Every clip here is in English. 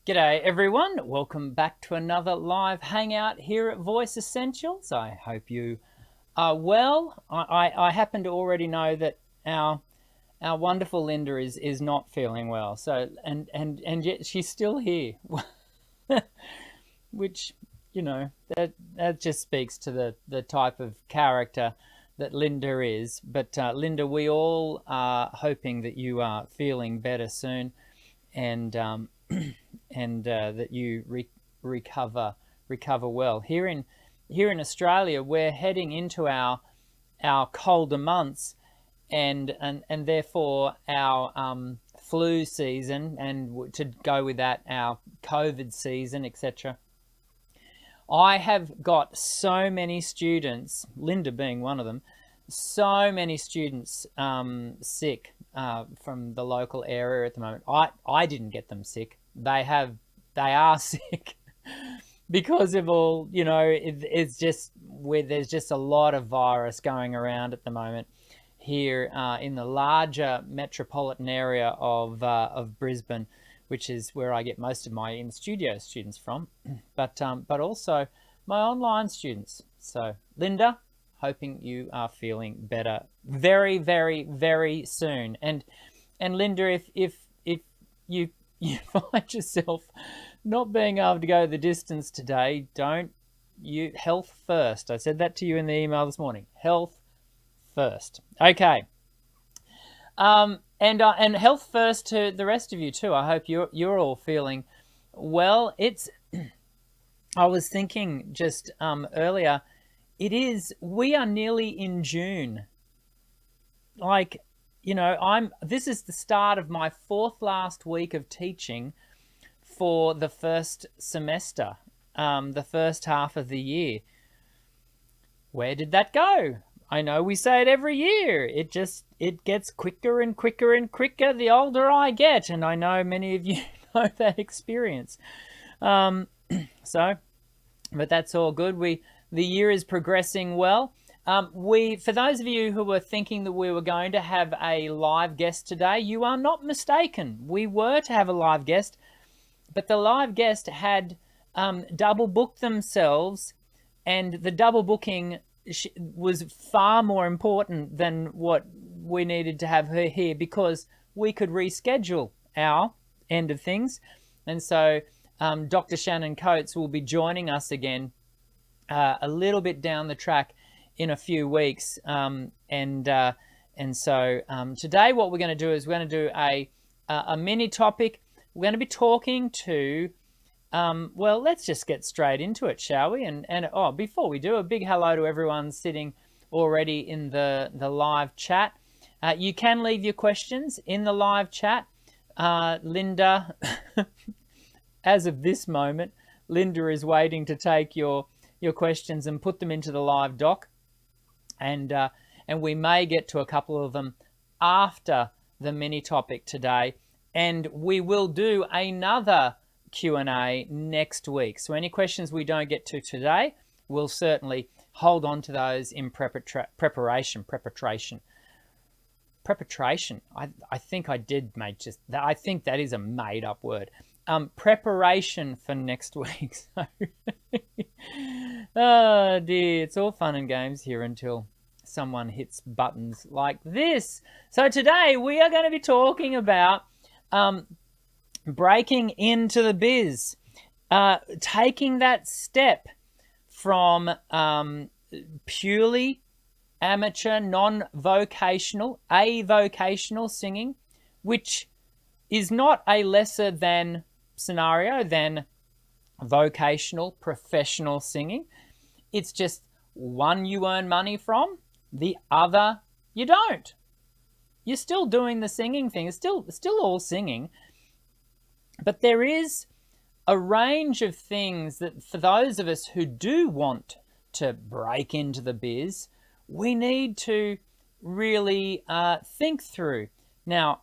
G'day everyone, welcome back to another live hangout here at Voice Essentials. I hope you are well. I happen to already know that our wonderful Linda is not feeling well. So and yet she's still here, which that just speaks to the type of character that Linda is. But Linda, we all are hoping that you are feeling better soon, and that you recover well. Here in Australia, we're heading into our colder months, and therefore our flu season, and to go with that, our COVID season, etc. I have got so many students, Linda being one of them, so many students sick from the local area at the moment. I didn't get them sick. They are sick because of all, it's just where there's just a lot of virus going around at the moment here in the larger metropolitan area of Brisbane, which is where I get most of my in-studio students from, but also my online students. So Linda, hoping you are feeling better very, very, very soon. And Linda, if you find yourself not being able to go the distance today, health first. I said that to you in the email this morning. Health first. Okay. And health first to the rest of you too. I hope you're all feeling well. I was thinking just earlier, we are nearly in June. This is the start of my fourth last week of teaching for the first semester, the first half of the year. Where did that go? I know we say it every year. It gets quicker and quicker and quicker the older I get, and I know many of you know that experience. But that's all good. The year is progressing well. For those of you who were thinking that we were going to have a live guest today, you are not mistaken. We were to have a live guest, but the live guest had double booked themselves, and the double booking was far more important than what we needed to have her here, because we could reschedule our end of things. And so Dr. Shannon Coates will be joining us again a little bit down the track in a few weeks. So today what we're going to do is we're going to do a mini topic. We're going to be talking to well, let's just get straight into it, shall we? And before we do, a big hello to everyone sitting already in the live chat. You can leave your questions in the live chat. Linda, as of this moment, Linda is waiting to take your questions and put them into the live doc, and we may get to a couple of them after the mini topic today, and we will do another Q&A next week. So any questions we don't get to today, we'll certainly hold on to those in preparation. I think I did make just that. I think that is a made up word. Preparation for next week. So oh dear, it's all fun and games here until someone hits buttons like this. So today we are going to be talking about breaking into the biz, taking that step from purely amateur, non-vocational, avocational singing, which is not a lesser than scenario than vocational, professional singing. It's just one you earn money from, the other you don't. You're still doing the singing thing. It's still all singing. But there is a range of things that for those of us who do want to break into the biz, we need to really think through. Now,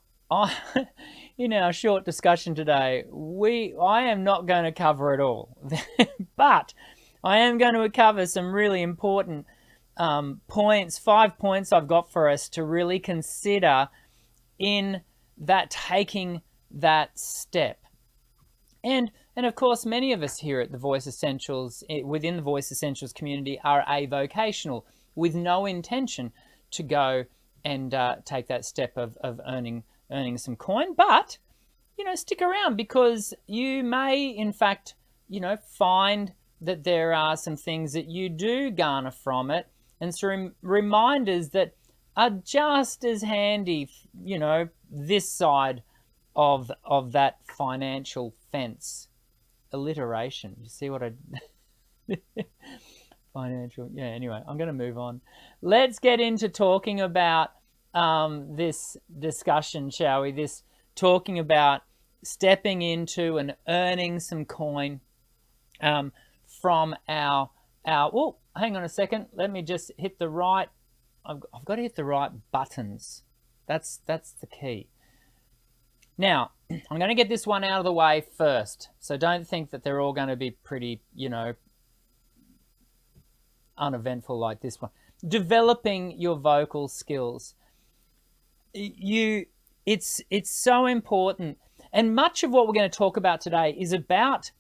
in our short discussion today, I am not going to cover it all, but I am going to cover some really important points, 5 points I've got for us to really consider in that taking that step. And of course, many of us here at the Voice Essentials, within the Voice Essentials community, are avocational, with no intention to go and take that step of earning some coin. But, stick around, because you may, in fact, find that there are some things that you do garner from it, and some reminders that are just as handy, this side of that financial fence. Alliteration. You see what I... Financial. Yeah, anyway, I'm going to move on. Let's get into talking about this discussion, shall we? This talking about stepping into and earning some coin from our... Oh, hang on a second. Let me just hit the right... I've got to hit the right buttons. That's the key. Now, I'm going to get this one out of the way first. So don't think that they're all going to be pretty, uneventful like this one. Developing your vocal skills. It's so important. And much of what we're going to talk about today is about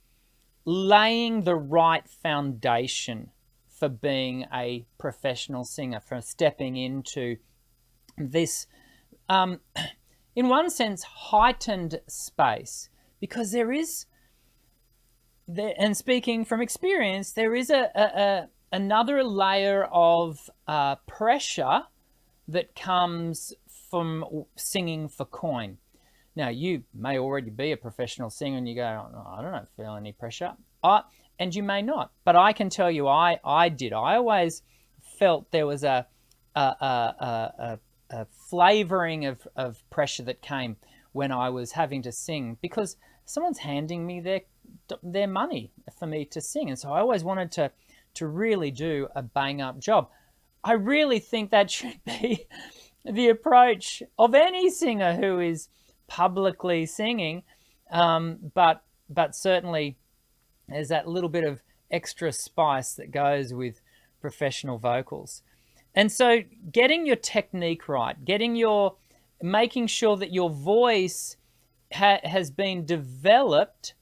laying the right foundation for being a professional singer, for stepping into this, in one sense, heightened space. Because there is, and speaking from experience, there is another layer of pressure that comes from singing for coin. Now, you may already be a professional singer and you go, oh, I don't feel any pressure. And you may not. But I can tell you I did. I always felt there was a flavoring of pressure that came when I was having to sing, because someone's handing me their money for me to sing. And so I always wanted to really do a bang-up job. I really think that should be the approach of any singer who is publicly singing, but certainly there's that little bit of extra spice that goes with professional vocals. And so getting your technique right, making sure that your voice has been developed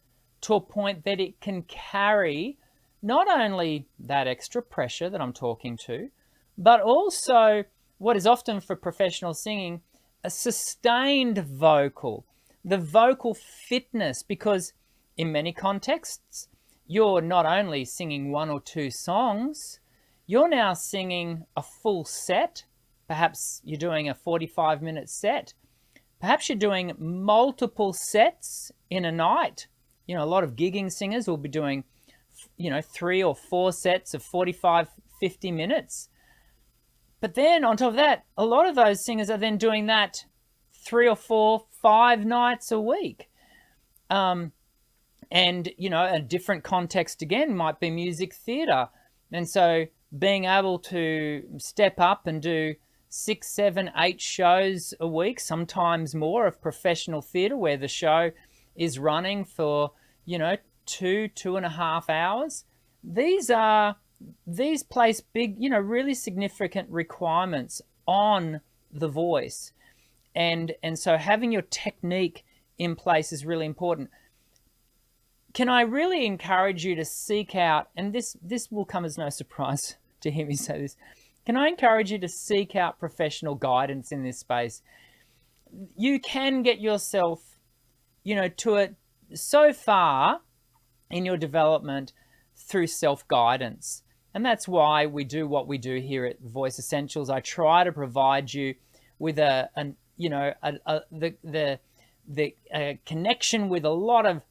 to a point that it can carry not only that extra pressure that I'm talking to, but also what is often for professional singing, a sustained vocal, the vocal fitness, because in many contexts, you're not only singing one or two songs, you're now singing a full set. Perhaps you're doing a 45-minute set. Perhaps you're doing multiple sets in a night. A lot of gigging singers will be doing, 3 or 4 sets of 45, 50 minutes. But then on top of that, a lot of those singers are then doing that 3 or 4, 5 nights a week. And, a different context again might be music theatre. And so being able to step up and do 6, 7, 8 shows a week, sometimes more, of professional theatre where the show is running for, 2.5 hours. These place big, really significant requirements on the voice. And so having your technique in place is really important. Can I really encourage you to seek out, and this will come as no surprise to hear me say this, can I encourage you to seek out professional guidance in this space? You can get yourself, to it so far in your development through self-guidance. And that's why we do what we do here at Voice Essentials. I try to provide you with the connection with a lot of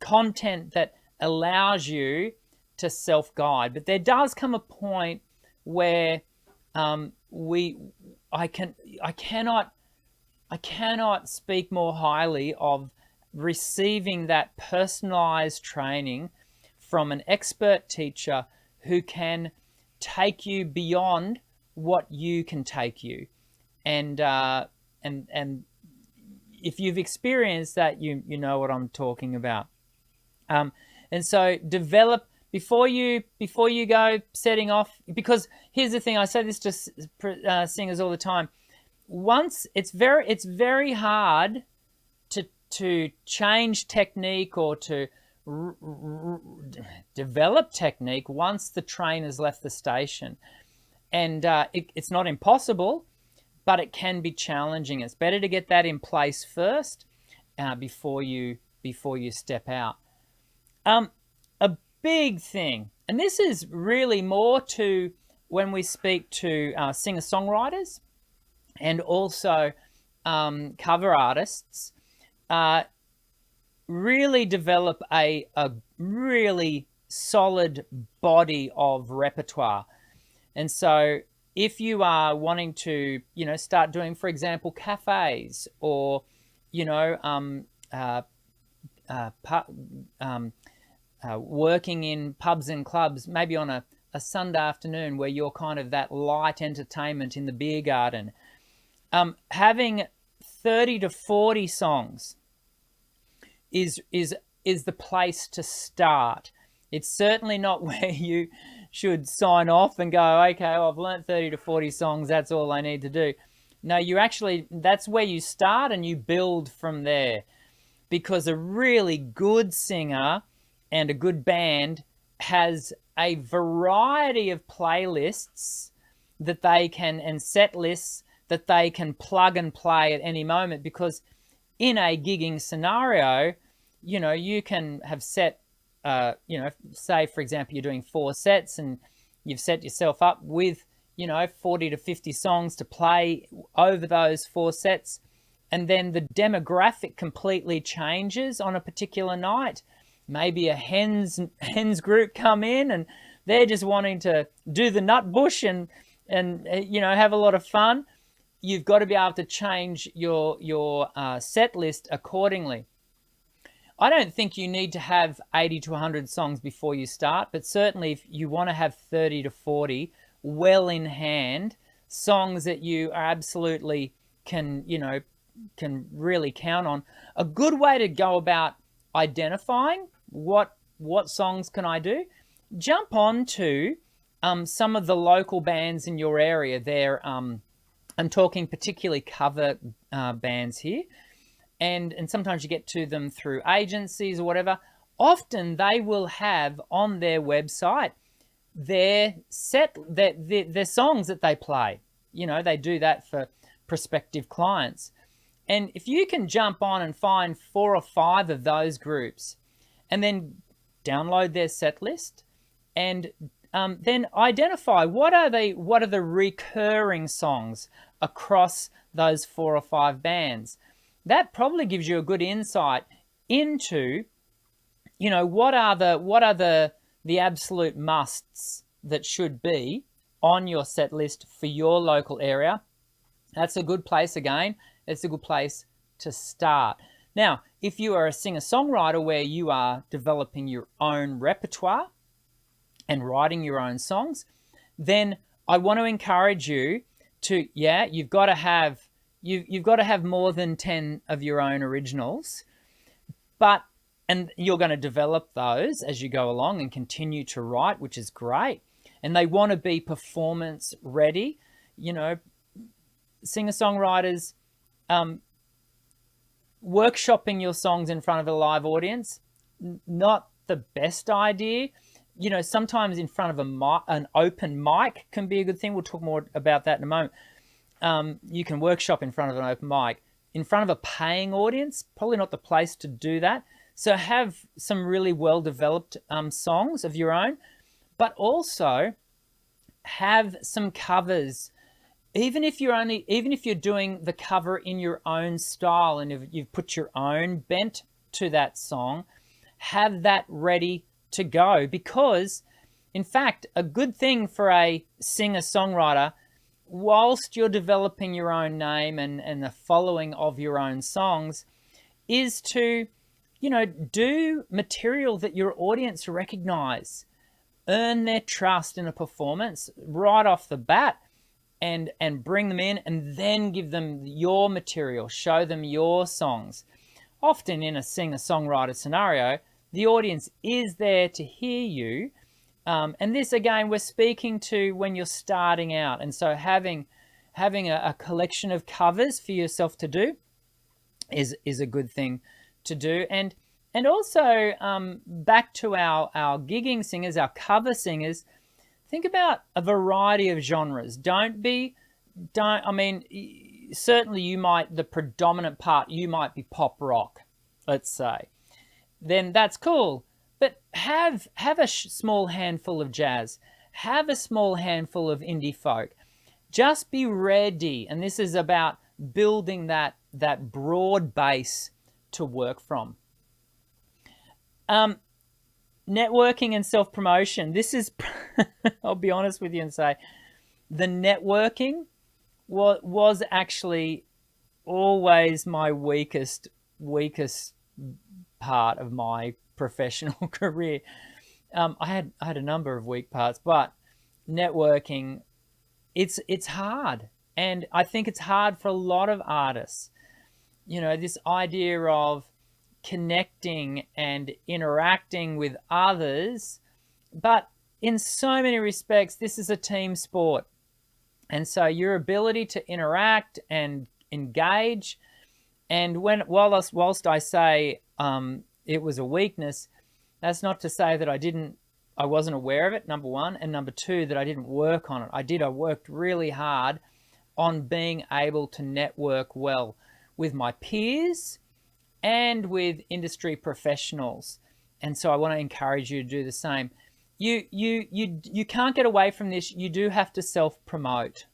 content that allows you to self-guide. But there does come a point where I cannot speak more highly of receiving that personalized training from an expert teacher who can take you beyond what you can take you. And if you've experienced that, you know what I'm talking about. And so develop before you go setting off, because here's the thing, I say this to singers all the time. Once it's very hard to change technique or to develop technique once the train has left the station. And it's not impossible, but it can be challenging. It's better to get that in place first before you step out. A big thing, and this is really more to when we speak to singer-songwriters and also cover artists, really develop a really solid body of repertoire. And so if you are wanting to, start doing, for example, cafes or, working in pubs and clubs, maybe on a Sunday afternoon where you're kind of that light entertainment in the beer garden, having 30 to 40 songs is the place to start. It's certainly not where you should sign off and go, okay, well, I've learned 30 to 40 songs, that's all I need to do. No, that's where you start and you build from there, because a really good singer and a good band has a variety of playlists that they can, and set lists that they can plug and play at any moment, because in a gigging scenario, you can have set, say, for example, you're doing 4 sets and you've set yourself up with, 40 to 50 songs to play over those 4 sets. And then the demographic completely changes on a particular night. Maybe a hens group come in and they're just wanting to do the nut bush and have a lot of fun. You've got to be able to change your set list accordingly. I don't think you need to have 80 to 100 songs before you start, but certainly if you want to have 30 to 40 well in hand, songs that you absolutely can really count on. A good way to go about identifying what songs can I do, jump on to some of the local bands in your area. I'm talking particularly cover bands here. And sometimes you get to them through agencies or whatever. Often they will have on their website their songs that they play. They do that for prospective clients. And if you can jump on and find 4 or 5 of those groups and then download their set list and then identify what are the recurring songs across those 4 or 5 bands. That probably gives you a good insight into, what are the absolute musts that should be on your set list for your local area. That's a good place again. It's a good place to start. Now, if you are a singer-songwriter where you are developing your own repertoire and writing your own songs, then I want to encourage you to, you've got to have more than 10 of your own originals, and you're going to develop those as you go along and continue to write, which is great. And they want to be performance ready. Singer-songwriters, workshopping your songs in front of a live audience, not the best idea. Sometimes in front of an open mic can be a good thing. We'll talk more about that in a moment. You can workshop in front of an open mic. In front of a paying audience, probably not the place to do that. So have some really well-developed songs of your own, but also have some covers. Even if you're doing the cover in your own style and if you've put your own bent to that song, have that ready to go. Because, in fact, a good thing for a singer-songwriter, whilst you're developing your own name and the following of your own songs, is to, do material that your audience recognize, earn their trust in a performance right off the bat, and bring them in and then give them your material, show them your songs. Often in a singer-songwriter scenario, the audience is there to hear you. And this, again, we're speaking to when you're starting out. And so having a collection of covers for yourself to do is a good thing to do. And also back to our gigging singers, our cover singers, think about a variety of genres. I mean, certainly you might, the predominant part, you might be pop rock, let's say. Then that's cool. But have a small handful of jazz. Have a small handful of indie folk. Just be ready. And this is about building that broad base to work from. Networking and self-promotion. This is, I'll be honest with you and say, the networking was actually always my weakest part of my professional career. I had a number of weak parts, but networking, it's hard. And I think it's hard for a lot of artists. You know, this idea of connecting and interacting with others, but in so many respects, this is a team sport. And so your ability to interact and engage, and whilst I say it was a weakness, that's not to say that I wasn't aware of it, number one, and number two, that I didn't work on it. I worked really hard on being able to network well with my peers and with industry professionals. And so I want to encourage you to do the same. You can't get away from this. You do have to self-promote.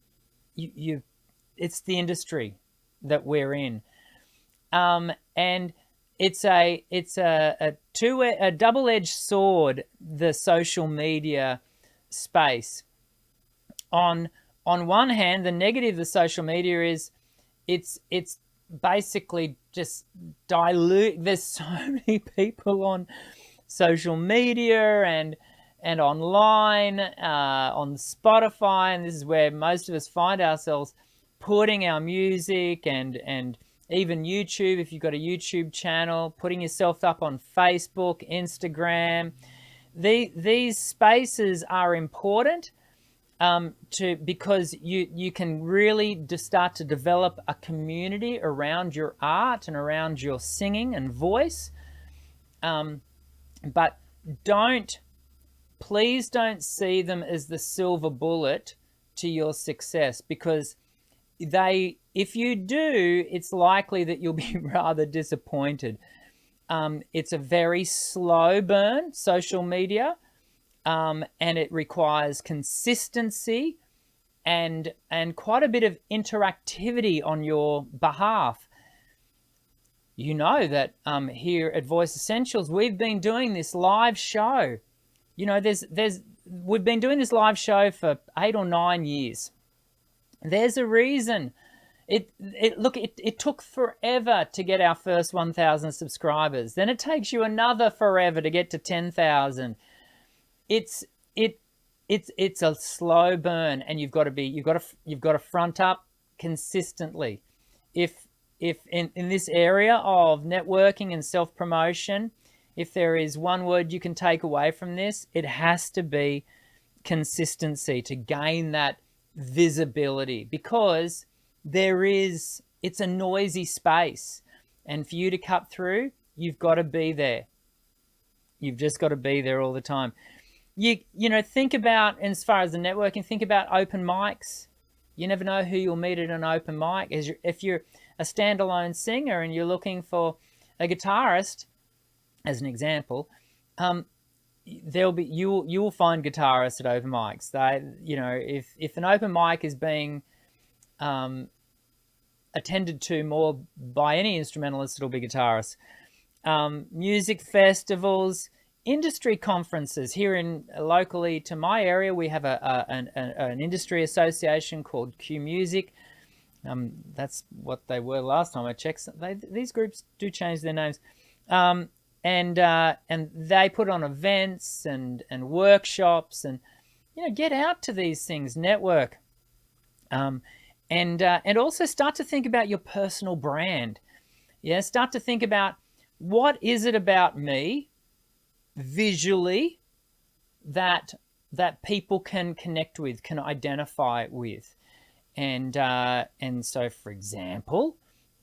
It's the industry that we're in, and it's a double-edged sword. The social media space. On one hand, the negative of the social media is it's basically just dilute. There's so many people on social media and online, on Spotify, and this is where most of us find ourselves putting our music, and even YouTube, if you've got a YouTube channel, putting yourself up on Facebook, Instagram. These spaces are important because you can really start to develop a community around your art and around your singing and voice. But please don't see them as the silver bullet to your success, because if you do, it's likely that you'll be rather disappointed. It's a very slow burn, social media, and it requires consistency and quite a bit of interactivity on your behalf. You know that here at Voice Essentials, we've been doing this live show. You know, we've been doing this live show for 8 or 9 years. There's a reason. It took forever to get our first 1,000 subscribers. Then it takes you another forever to get to 10,000. It's a slow burn, and you've got to front up consistently. If in this area of networking and self-promotion, if there is one word you can take away from this, it has to be consistency to gain that visibility, because it's a noisy space, and for you to cut through, you've got to be there. You've just got to be there all the time. You know, think about, as far as the networking, think about open mics. You never know who you'll meet at an open mic. If you're a standalone singer and you're looking for a guitarist, as an example, you will find guitarists at open mics. If an open mic is being attended to more by any instrumentalist, it'll be guitarists. Music festivals, industry conferences. Here locally to my area, we have an industry association called Q Music. That's what they were last time I checked. These groups do change their names. And they put on events and workshops, and get out to these things, network, and also start to think about your personal brand. Start to think about, what is it about me visually that people can connect with, can identify with, and so, for example,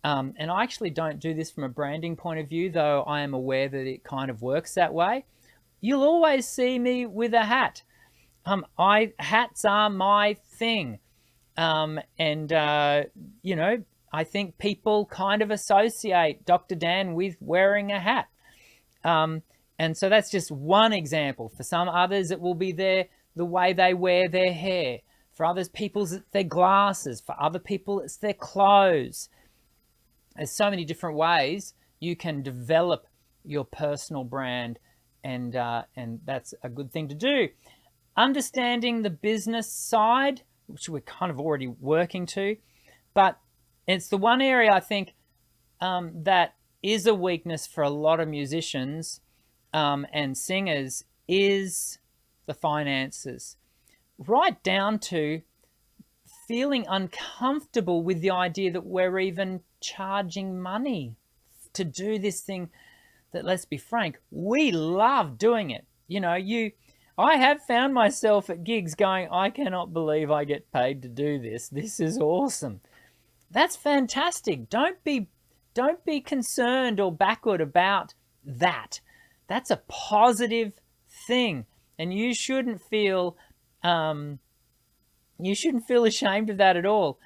and I actually don't do this from a branding point of view, though I am aware that it kind of works that way. You'll always see me with a hat. Hats are my thing. You know, I think people kind of associate Dr. Dan with wearing a hat. And so that's just one example. For some others, it will be the way they wear their hair. For others, people's it's their glasses. For other people, it's their clothes. There's so many different ways you can develop your personal brand, and that's a good thing to do. Understanding the business side, which we're kind of already working to, but it's the one area I think that is a weakness for a lot of musicians and singers, is the finances, right down to feeling uncomfortable with the idea that we're even charging money to do this thing that, let's be frank, we love doing it. You know, I have found myself at gigs going, I cannot believe I get paid to do this. This is awesome. That's fantastic. Don't be concerned or backward about that. That's a positive thing, and you shouldn't feel ashamed of that at all.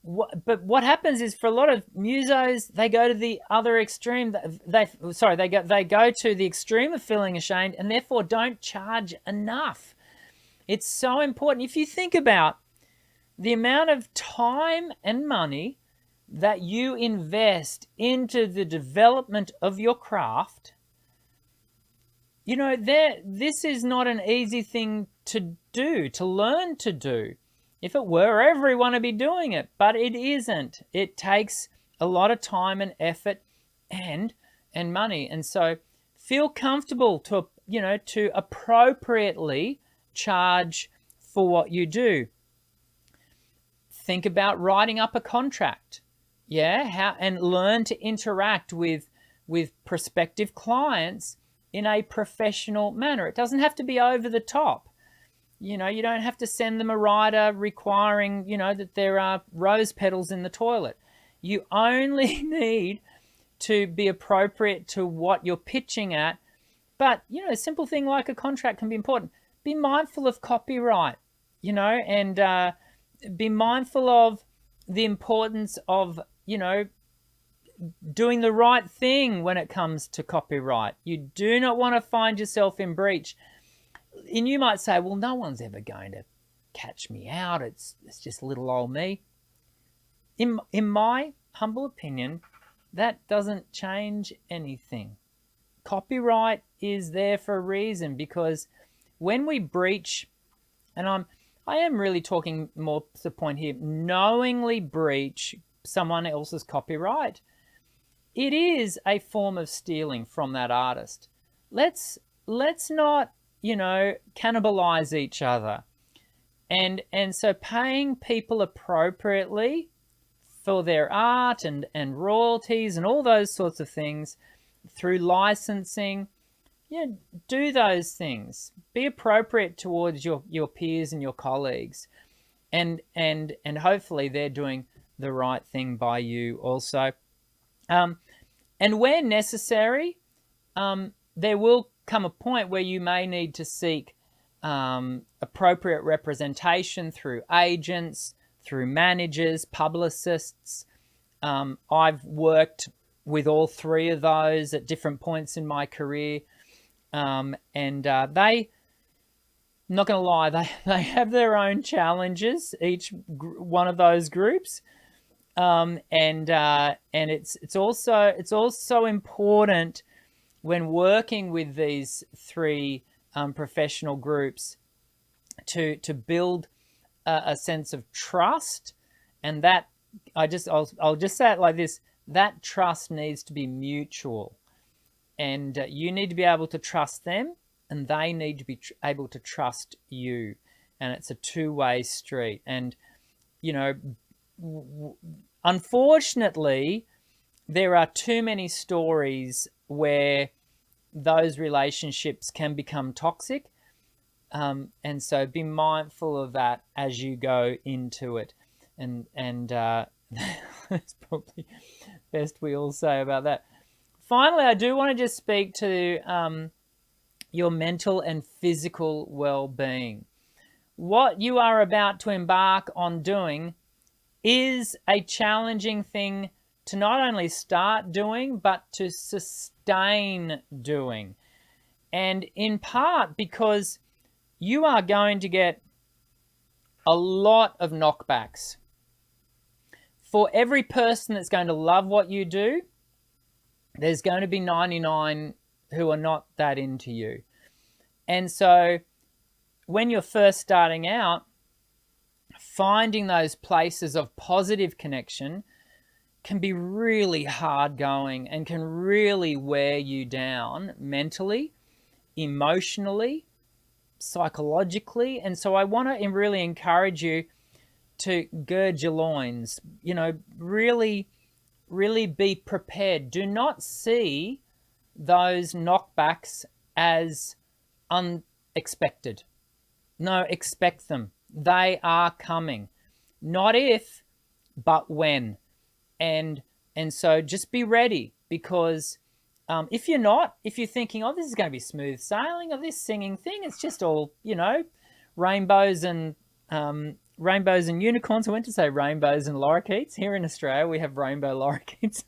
But what happens is, for a lot of musos, they go to the other extreme. They go to the extreme of feeling ashamed, and therefore don't charge enough. It's so important. If you think about the amount of time and money that you invest into the development of your craft, you know, this is not an easy thing to do, to learn to do. If it were, everyone would be doing it, but it isn't. It takes a lot of time and effort and money. And so feel comfortable to appropriately charge for what you do. Think about writing up a contract. And learn to interact with prospective clients in a professional manner. It doesn't have to be over the top. You know, you don't have to send them a rider requiring, that there are rose petals in the toilet. You only need to be appropriate to what you're pitching at. But, a simple thing like a contract can be important. Be mindful of copyright, and be mindful of the importance of, doing the right thing when it comes to copyright. You do not want to find yourself in breach. And you might say, well, no one's ever going to catch me out. It's just little old me. In my humble opinion, that doesn't change anything. Copyright is there for a reason, because when we breach, and I am really talking more to the point here, knowingly breach someone else's copyright, it is a form of stealing from that artist. Let's not, cannibalize each other. And so paying people appropriately for their art and royalties and all those sorts of things through licensing, do those things. Be appropriate towards your peers and your colleagues. And hopefully they're doing the right thing by you also. And where necessary, there will come a point where you may need to seek appropriate representation through agents, through managers, publicists. I've worked with all three of those at different points in my career. They, not going to lie, they have their own challenges, each one of those groups. And it's also important when working with these three professional groups to build a sense of trust, and that I'll just say it like this: that trust needs to be mutual, and you need to be able to trust them, and they need to be able to trust you, and it's a two-way street. And unfortunately, there are too many stories where those relationships can become toxic. And so be mindful of that as you go into it. And that's probably best we all say about that. Finally, I do want to just speak to your mental and physical well-being. What you are about to embark on doing is a challenging thing to not only start doing, but to sustain doing. And in part because you are going to get a lot of knockbacks. For every person that's going to love what you do, there's going to be 99 who are not that into you. And so when you're first starting out, finding those places of positive connection can be really hard going and can really wear you down mentally, emotionally, psychologically. And so I want to really encourage you to gird your loins, really be prepared. Do not see those knockbacks as unexpected. No, expect them. They are coming. Not if, but when. And so just be ready, because if you're thinking, oh, this is going to be smooth sailing, or this singing thing, it's just all, rainbows and unicorns. I went to say rainbows and lorikeets. Here in Australia, we have rainbow lorikeets.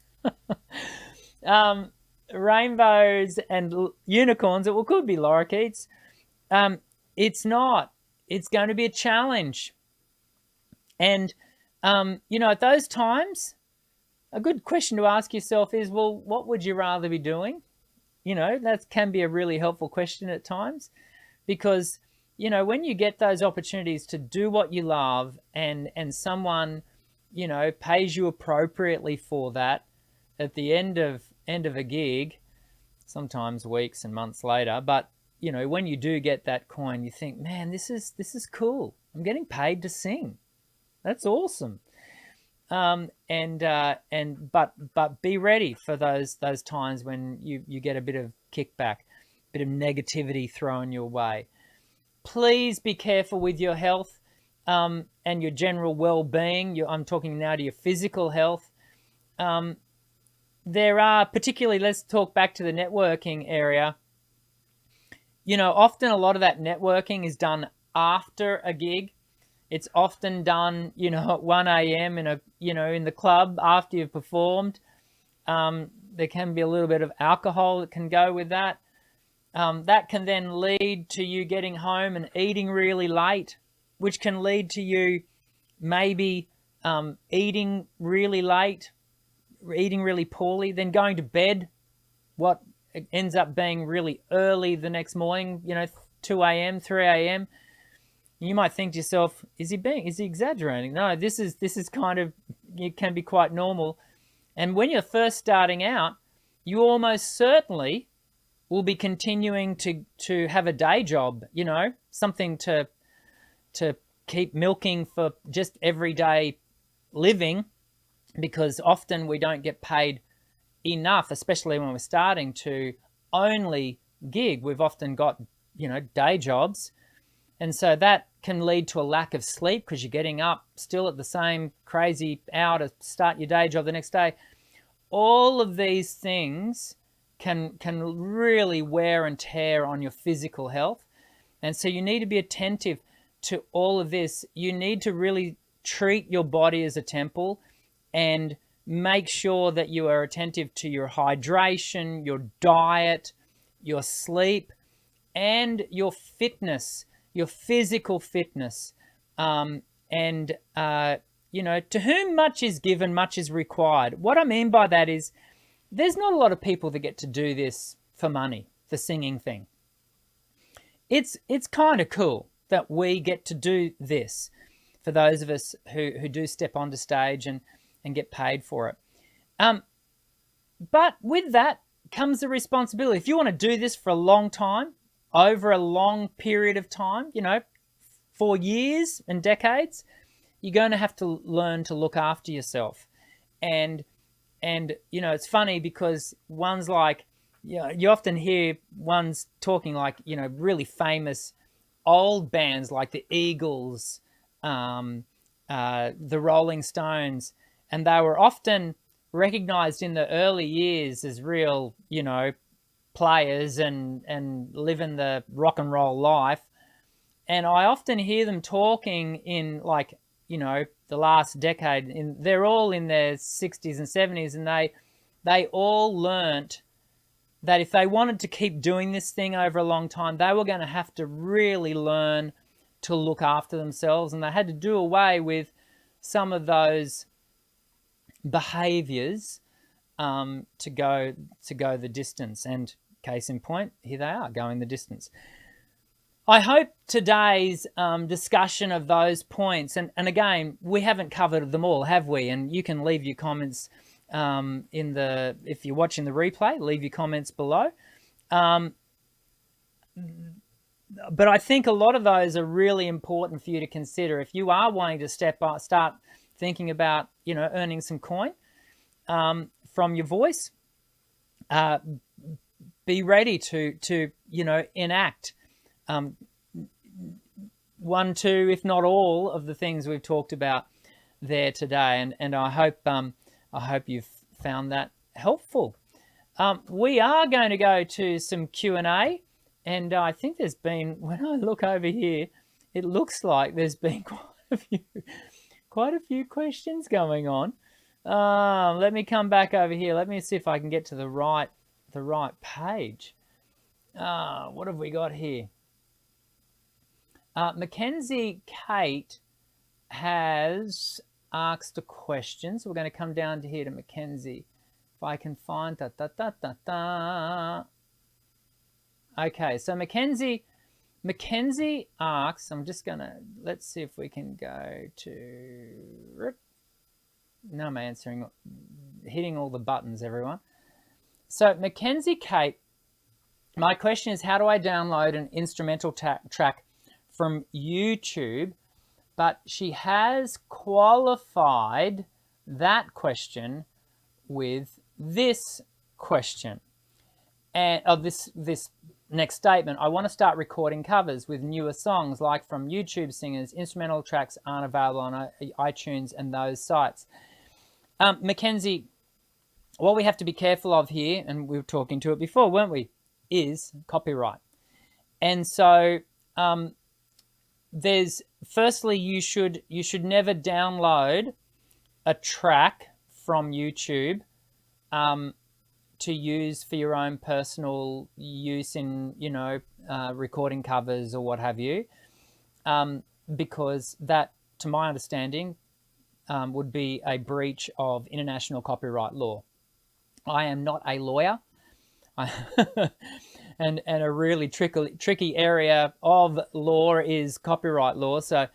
Rainbows and unicorns, it could be lorikeets. It's not. It's going to be a challenge. And, at those times, a good question to ask yourself is, well, what would you rather be doing? That can be a really helpful question at times, because, when you get those opportunities to do what you love and someone, pays you appropriately for that at the end of a gig, sometimes weeks and months later, but when you do get that coin, you think, man, this is cool. I'm getting paid to sing. That's awesome. But be ready for those times when you get a bit of kickback, a bit of negativity thrown your way. Please be careful with your health and your general well-being. I'm talking now to your physical health. There are, particularly, let's talk back to the networking area. Often a lot of that networking is done after a gig. It's often done, at 1 a.m. in the club after you've performed. There can be a little bit of alcohol that can go with that. That can then lead to you getting home and eating really late, which can lead to you maybe eating really late, eating really poorly, then going to bed, what ends up being really early the next morning, 2 a.m., 3 a.m. You might think to yourself, is he exaggerating? No, this is kind of, it can be quite normal. And when you're first starting out, you almost certainly will be continuing to have a day job, something to keep milking for just everyday living, because often we don't get paid enough, especially when we're starting to only gig. We've often got, day jobs. And so that can lead to a lack of sleep because you're getting up still at the same crazy hour to start your day job the next day. All of these things can really wear and tear on your physical health. And so you need to be attentive to all of this. You need to really treat your body as a temple and make sure that you are attentive to your hydration, your diet, your sleep, and your fitness, your physical fitness. To whom much is given, much is required. What I mean by that is there's not a lot of people that get to do this for money, the singing thing. It's kind of cool that we get to do this for those of us who do step onto stage and get paid for it. But with that comes the responsibility. If you want to do this for a long time, over a long period of time, for years and decades, you're going to have to learn to look after yourself. And it's funny because ones like, you often hear ones talking like, really famous old bands like the Eagles, the Rolling Stones, and they were often recognized in the early years as real, you know, players and living the rock and roll life. And I often hear them talking in, like, you know, the last decade, and they're all in their 60s and 70s, and they all learnt that if they wanted to keep doing this thing over a long time, they were going to have to really learn to look after themselves, and they had to do away with some of those behaviors to go the distance. And case in point, here they are going the distance. I hope today's discussion of those points, and again, we haven't covered them all, have we? And you can leave your comments if you're watching the replay, leave your comments below. But I think a lot of those are really important for you to consider if you are wanting to start thinking about, you know, earning some coin from your voice. Be ready to you know, enact one, two, if not all of the things we've talked about there today, and I hope you've found that helpful. We are going to go to some Q&A, and I think there's been, when I look over here, it looks like there's been quite a few questions going on. Let me come back over here. Let me see if I can get to the right page. What have we got here? Mackenzie Kate has asked a question, so we're going to come down to here to Mackenzie. If I can find Okay, so Mackenzie asks, I'm just going to, let's see if we can go to, no, I'm answering, hitting all the buttons, everyone. So Mackenzie Kate, my question is, how do I download an instrumental track from YouTube? But she has qualified that question with this question, and this next statement. I want to start recording covers with newer songs, like from YouTube singers. Instrumental tracks aren't available on iTunes and those sites. Mackenzie, what we have to be careful of here, and we were talking to it before, weren't we, is copyright. And so there's, firstly, you should never download a track from YouTube to use for your own personal use in, you know, recording covers or what have you, because that, to my understanding, would be a breach of international copyright law. I am not a lawyer. And a really tricky area of law is copyright law. So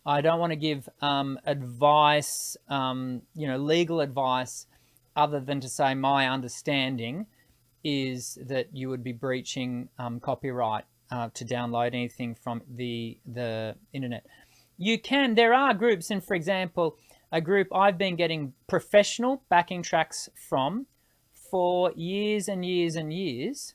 I don't want to give advice, you know, legal advice, other than to say my understanding is that you would be breaching copyright to download anything from the internet. You can, there are groups, and for example, a group I've been getting professional backing tracks from for years and years and years,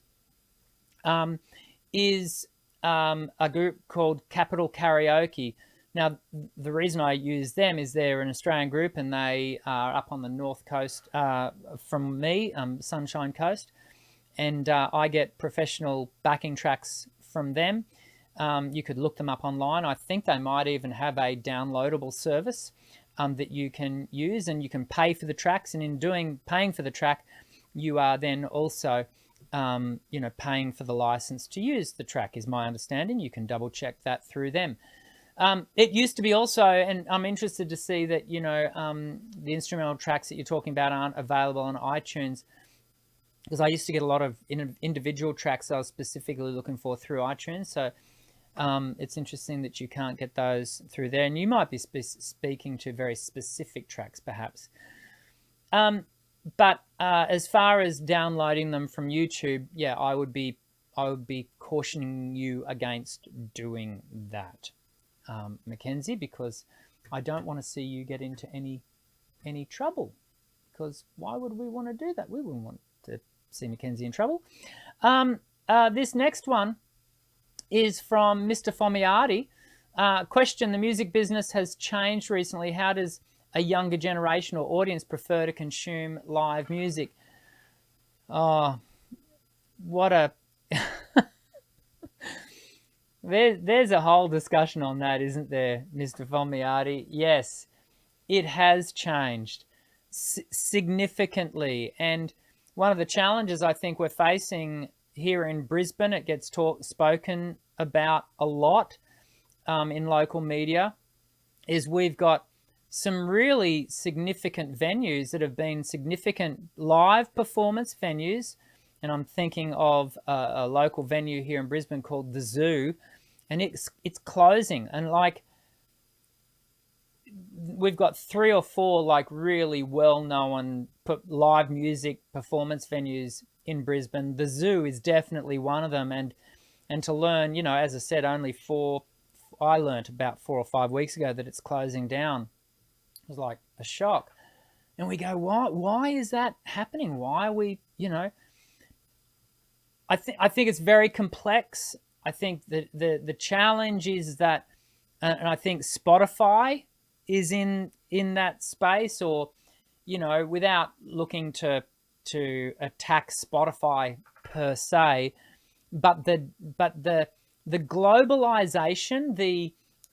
is a group called Capital Karaoke. Now, the reason I use them is they're an Australian group, and they are up on the north coast from me, Sunshine Coast, and I get professional backing tracks from them. You could look them up online. I think they might even have a downloadable service that you can use, and you can pay for the tracks, and in paying for the track, you are then also you know, paying for the license to use the track, is my understanding. You can double check that through them. It used to be also, and I'm interested to see that, you know, the instrumental tracks that you're talking about aren't available on iTunes, because I used to get a lot of individual tracks I was specifically looking for through iTunes. So it's interesting that you can't get those through there, and you might be speaking to very specific tracks perhaps. But as far as downloading them from YouTube, yeah, I would be cautioning you against doing that, Mackenzie, because I don't want to see you get into any trouble, because why would we want to do that? We wouldn't want to see Mackenzie in trouble. This next one is from Mr. Fomiardi. Question: the music business has changed recently. How does a younger generation or audience prefer to consume live music? Oh, what a there's a whole discussion on that, isn't there, Mr. Fomiati? Yes, it has changed significantly. And one of the challenges I think we're facing here in Brisbane, it gets spoken about a lot in local media, is we've got some really significant venues that have been significant live performance venues. And I'm thinking of a local venue here in Brisbane called The Zoo, and it's closing. And like, we've got 3 or 4 like really well-known live music performance venues in Brisbane. The Zoo is definitely one of them. And to learn, you know, as I said, I learned about 4 or 5 weeks ago that it's closing down. It was like a shock. And we go, why is that happening? Why are we, you know, I think it's very complex. I think that the challenge is that, and I think Spotify is in that space, or, you know, without looking to attack Spotify per se, but the globalization,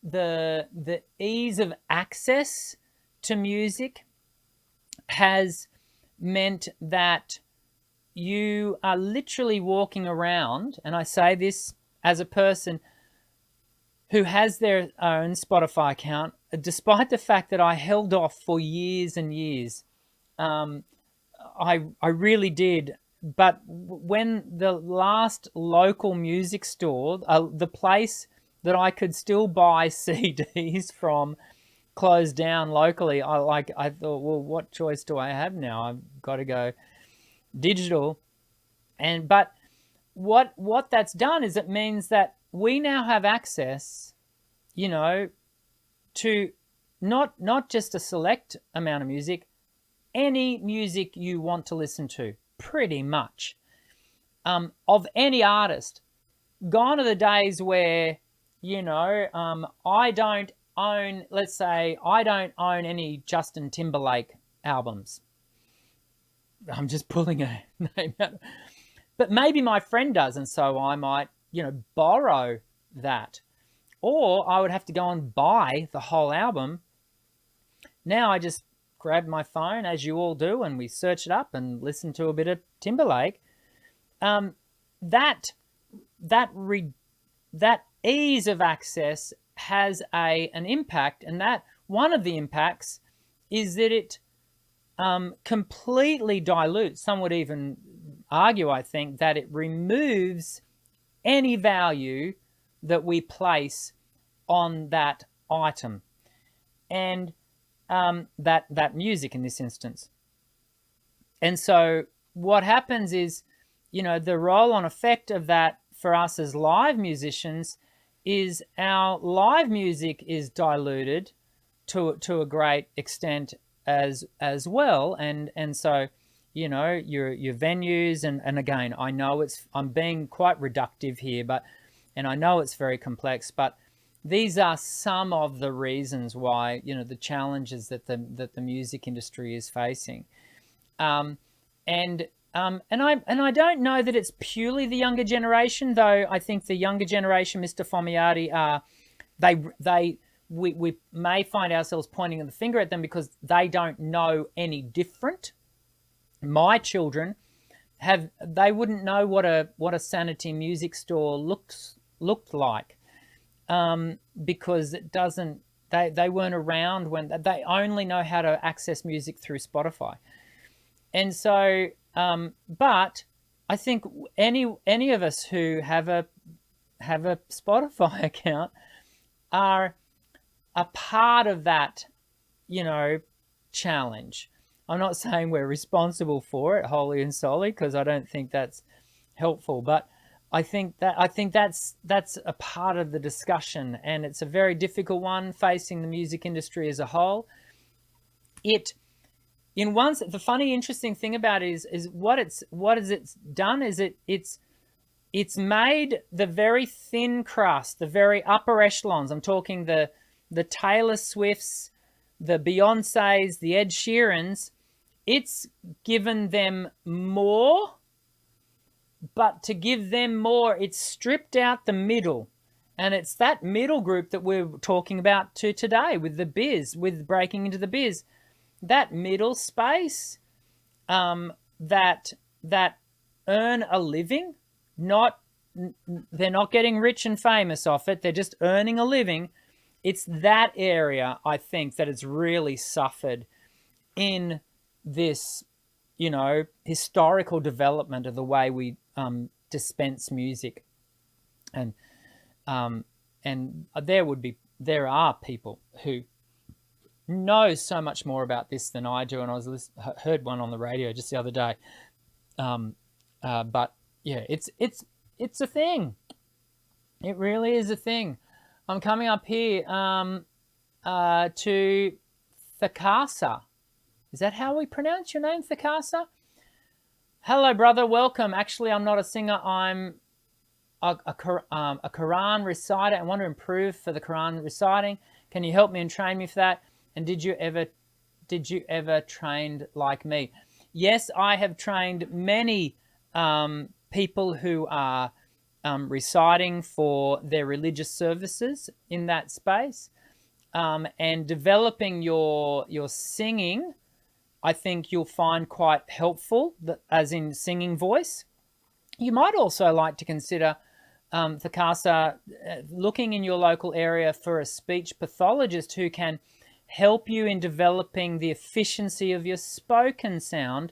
the ease of access to music has meant that you are literally walking around, and I say this as a person who has their own Spotify account, despite the fact that I held off for years and years. I really did. But when the last local music store, the place that I could still buy CDs from, closed down locally, I thought, well, what choice do I have now? I've got to go digital. But what that's done is it means that we now have access, you know, to not just a select amount of music, any music you want to listen to, pretty much, of any artist. Gone are the days where, you know, I don't own any Justin Timberlake albums. I'm just pulling a name out. But maybe my friend does, and so I might, you know, borrow that. Or I would have to go and buy the whole album. Now I just grab my phone, as you all do, and we search it up and listen to a bit of Timberlake. That ease of access has an impact, and that one of the impacts is that it completely dilutes. Some would even argue, I think, that it removes any value that we place on that item, and that music in this instance. And so what happens is, you know, the roll-on effect of that for us as live musicians is our live music is diluted to a great extent as well. And so, you know, your venues, and again, I know I'm being quite reductive here, and I know it's very complex, but these are some of the reasons why, you know, the challenges that the music industry is facing. And I don't know that it's purely the younger generation, though. I think the younger generation, Mr. Fomiati, we may find ourselves pointing the finger at them because they don't know any different. My children they wouldn't know what a Sanity music store looked like, because it doesn't. They weren't around when they only know how to access music through Spotify, and so. But I think any of us who have a Spotify account are a part of that, you know, challenge. I'm not saying we're responsible for it wholly and solely, because I don't think that's helpful. But I think that's a part of the discussion, and it's a very difficult one facing the music industry as a whole. The funny, interesting thing about it is what it's done is it's made the very thin crust, the very upper echelons. I'm talking the Taylor Swifts, the Beyoncés, the Ed Sheerans, it's given them more, but to give them more, it's stripped out the middle. And it's that middle group that we're talking about today with the biz, with breaking into the biz. That middle space, that earn a living, they're not getting rich and famous off it, they're just earning a living. It's that area, I think, that has really suffered in this, historical development of the way we dispense music. And there are people who know so much more about this than I do, and I heard one on the radio just the other day. But yeah, it's a thing. It really is a thing. I'm coming up here to Thakasa. Is that how we pronounce your name, Thakasa? Hello, brother. Welcome. Actually, I'm not a singer. I'm a Quran reciter. I want to improve for the Quran reciting. Can you help me and train me for that? And did you ever trained like me? Yes, I have trained many people who are reciting for their religious services in that space, and developing your singing. I think you'll find quite helpful, as in singing voice. You might also like to consider, Thakasa, looking in your local area for a speech pathologist who can help you in developing the efficiency of your spoken sound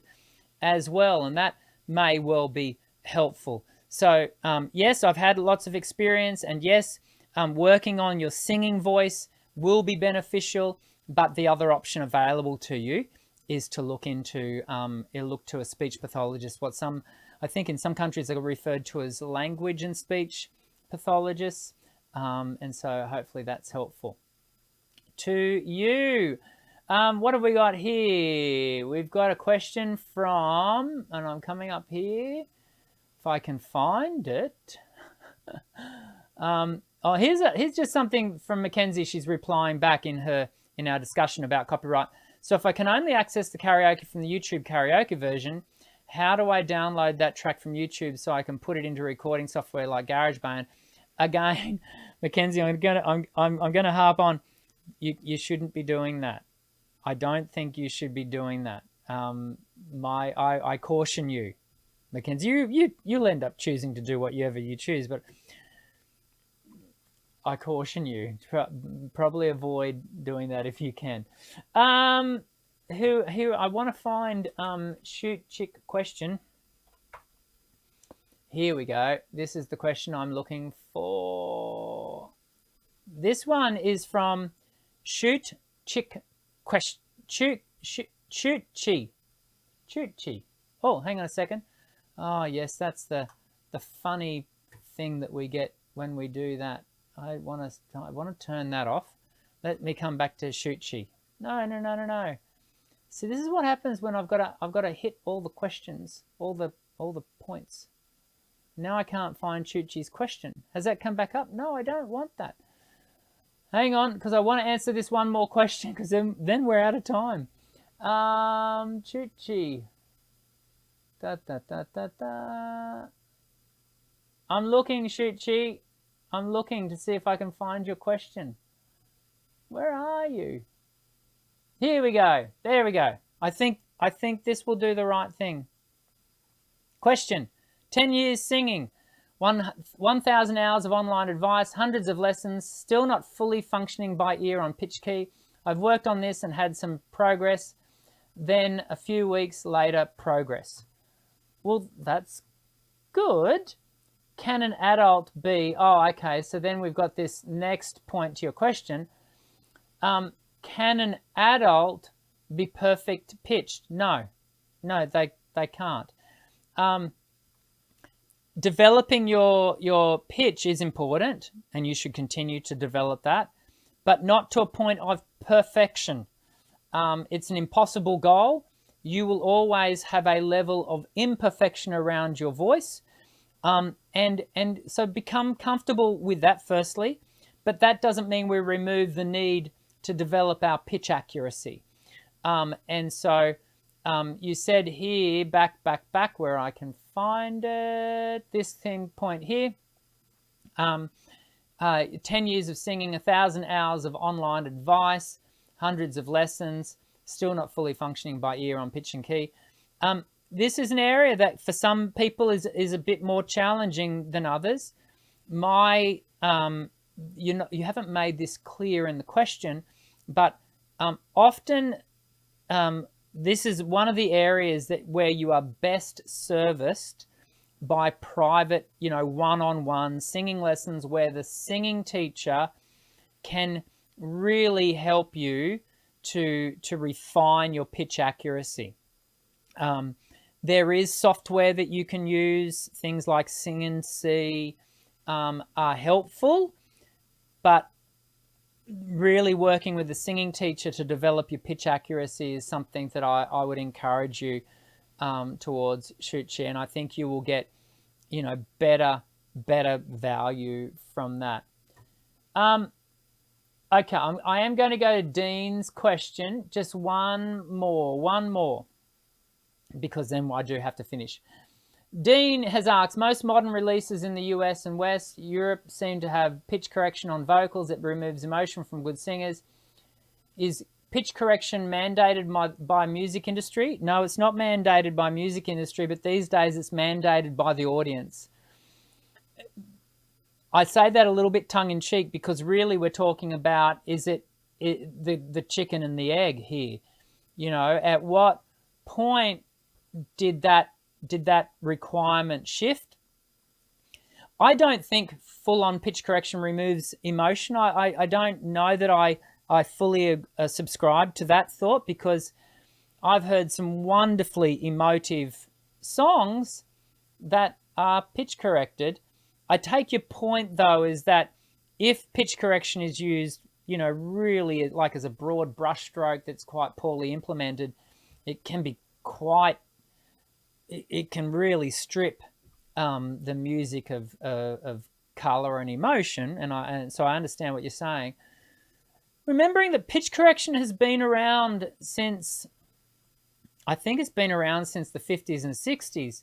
as well, and that may well be helpful. So yes, I've had lots of experience, and yes, working on your singing voice will be beneficial, but the other option available to you is to look to a speech pathologist. I think in some countries they're referred to as language and speech pathologists, and so hopefully that's helpful to you. What have we got here? We've got a question from, and I'm coming up here if I can find it. Here's just something from Mackenzie. She's replying back in our discussion about copyright. So if I can only access the karaoke from the YouTube karaoke version, how do I download that track from YouTube so I can put it into recording software like GarageBand? Again, Mackenzie, I'm gonna harp on. You shouldn't be doing that. I don't think you should be doing that. I caution you, Mackenzie. You'll end up choosing to do whatever you choose, but I caution you, probably avoid doing that if you can. Who I want to find shoot chick question. Here we go. This is the question I'm looking for. This one is from shoot chick question. Shoot chi. Oh, hang on a second. Oh yes, that's the funny thing that we get when we do that. I want to turn that off. Let me come back to shoot chi. No. See, this is what happens when I've got to hit all the questions, all the points. Now I can't find shoot chi's question. Has that come back up? No, I don't want that. Hang on, because I want to answer this one more question, because then we're out of time. Shoot chi. I'm looking, shoot chi. I'm looking to see if I can find your question. Where are you? Here we go. There we go. I think this will do the right thing. Question. 10 years singing. 1,000 hours of online advice. Hundreds of lessons. Still not fully functioning by ear on pitch key. I've worked on this and had some progress. Then a few weeks later, progress. Well, that's good. Can an adult be... Oh, okay. So then we've got this next point to your question. Can an adult be perfect pitched? No, they can't. Developing your pitch is important, and you should continue to develop that, but not to a point of perfection. It's an impossible goal. You will always have a level of imperfection around your voice, and so become comfortable with that firstly, but that doesn't mean we remove the need to develop our pitch accuracy. And so you said here, back where I can find it, this thing point here, 10 years of singing, 1,000 hours of online advice, hundreds of lessons, still not fully functioning by ear on pitch and key. This is an area that for some people is a bit more challenging than others. You haven't made this clear in the question, but often this is one of the areas where you are best serviced by private, one-on-one singing lessons, where the singing teacher can really help you to refine your pitch accuracy. There is software that you can use. Things like Sing and See are helpful, but really working with the singing teacher to develop your pitch accuracy is something that I would encourage you towards, Shuchi, and I think you will get, better value from that. Okay, I am going to go to Dean's question. Just one more, because then I do have to finish. Dean has asked, most modern releases in the US and West Europe seem to have pitch correction on vocals that removes emotion from good singers. Is pitch correction mandated by music industry? No, it's not mandated by music industry, but these days it's mandated by the audience. I say that a little bit tongue-in-cheek because really we're talking about, is it the chicken and the egg here? At what point did that requirement shift? I don't think full-on pitch correction removes emotion. I don't know that I fully subscribe to that thought, because I've heard some wonderfully emotive songs that are pitch corrected. I take your point, though, is that if pitch correction is used, really like as a broad brushstroke that's quite poorly implemented, it can really strip the music of color and emotion. And so I understand what you're saying. Remembering that pitch correction has been around since, I think it's been around since the 50s and 60s.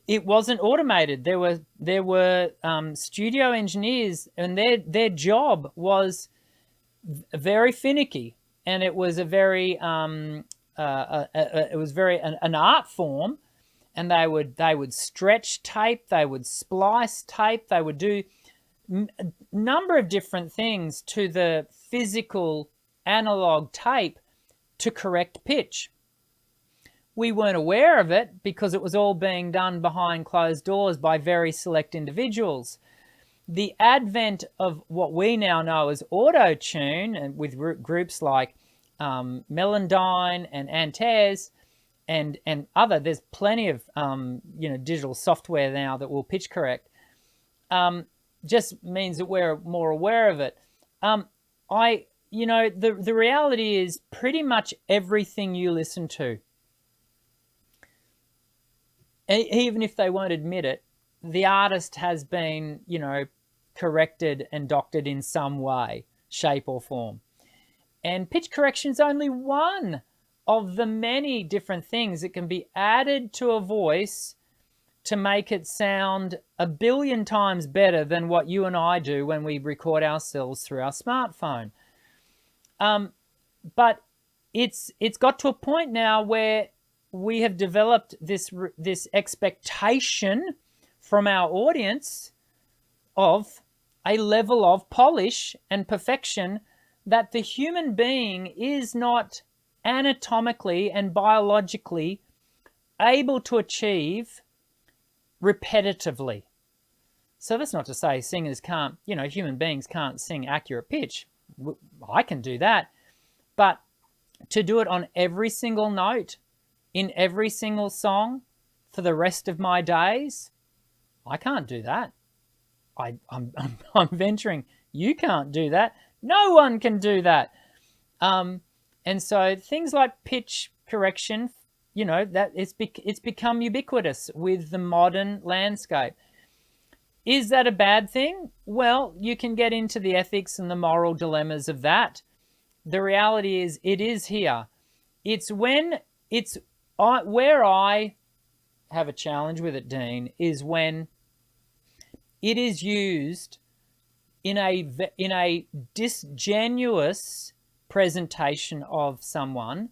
It wasn't automated. There were studio engineers, and their job was very finicky, and it was an art form. And they would stretch tape, they would splice tape, they would do a number of different things to the physical analog tape to correct pitch. We weren't aware of it because it was all being done behind closed doors by very select individuals. The advent of what we now know as auto-tune, and with groups like Melodyne and Antares and other, there's plenty of digital software now that will pitch correct. Just means that we're more aware of it. The reality is pretty much everything you listen to, even if they won't admit it, the artist has been, corrected and doctored in some way, shape or form. And pitch correction is only one of the many different things that can be added to a voice to make it sound 1 billion times better than what you and I do when we record ourselves through our smartphone. But it's got to a point now where we have developed this expectation from our audience of a level of polish and perfection that the human being is not anatomically and biologically able to achieve repetitively. So that's not to say singers can't, human beings can't sing accurate pitch. I can do that. But to do it on every single note, in every single song, for the rest of my days, I can't do that. I'm venturing, you can't do that. No one can do that. And so things like pitch correction, that it's become ubiquitous with the modern landscape. Is that a bad thing? Well, you can get into the ethics and the moral dilemmas of that. the reality is it is here. It's when where I have a challenge with it, Dean, is when it is used in a disingenuous presentation of someone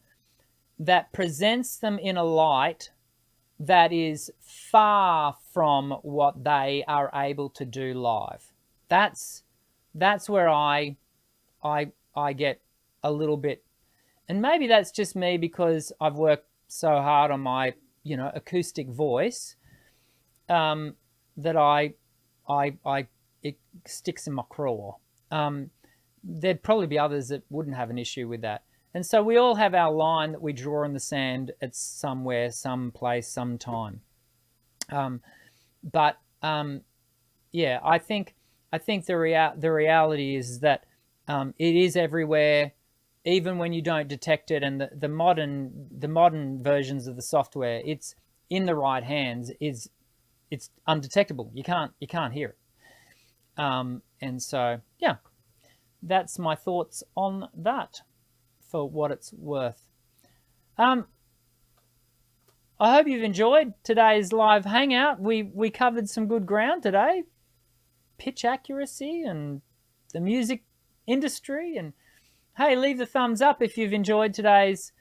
that presents them in a light that is far from what they are able to do live. That's where I get a little bit, and maybe that's just me because I've worked so hard on my acoustic voice, that it sticks in my craw. There'd probably be others that wouldn't have an issue with that. And so we all have our line that we draw in the sand at somewhere, some place, some time. Yeah, I think the reality is that it is everywhere, even when you don't detect it. And the modern versions of the software, it's in the right hands, it's undetectable. You can't hear it. And so yeah, that's my thoughts on that, for what it's worth. I hope you've enjoyed today's live hangout. We covered some good ground today. Pitch accuracy and the music industry. And hey, leave the thumbs up if you've enjoyed today's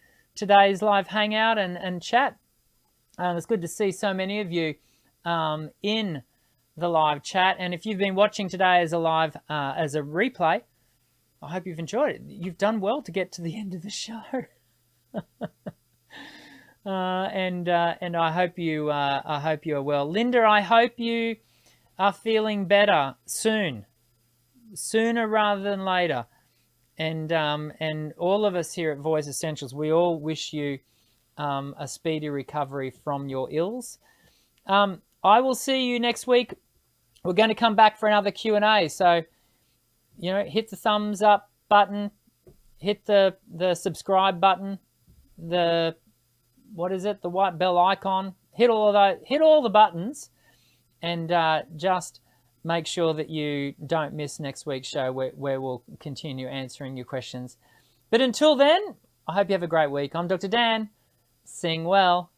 live hangout and chat. It's good to see so many of you in the live chat. And if you've been watching today as a live as a replay, I hope you've enjoyed it. You've done well to get to the end of the show. And I hope you are well. Linda, I hope you are feeling better sooner rather than later. And all of us here at Voice Essentials, we all wish you a speedy recovery from your ills. I will see you next week. We're going to come back for another Q&A. So, hit the thumbs up button, hit the subscribe button, the white bell icon, hit all the buttons, and just make sure that you don't miss next week's show where we'll continue answering your questions. But until then, I hope you have a great week. I'm Dr. Dan. Sing well.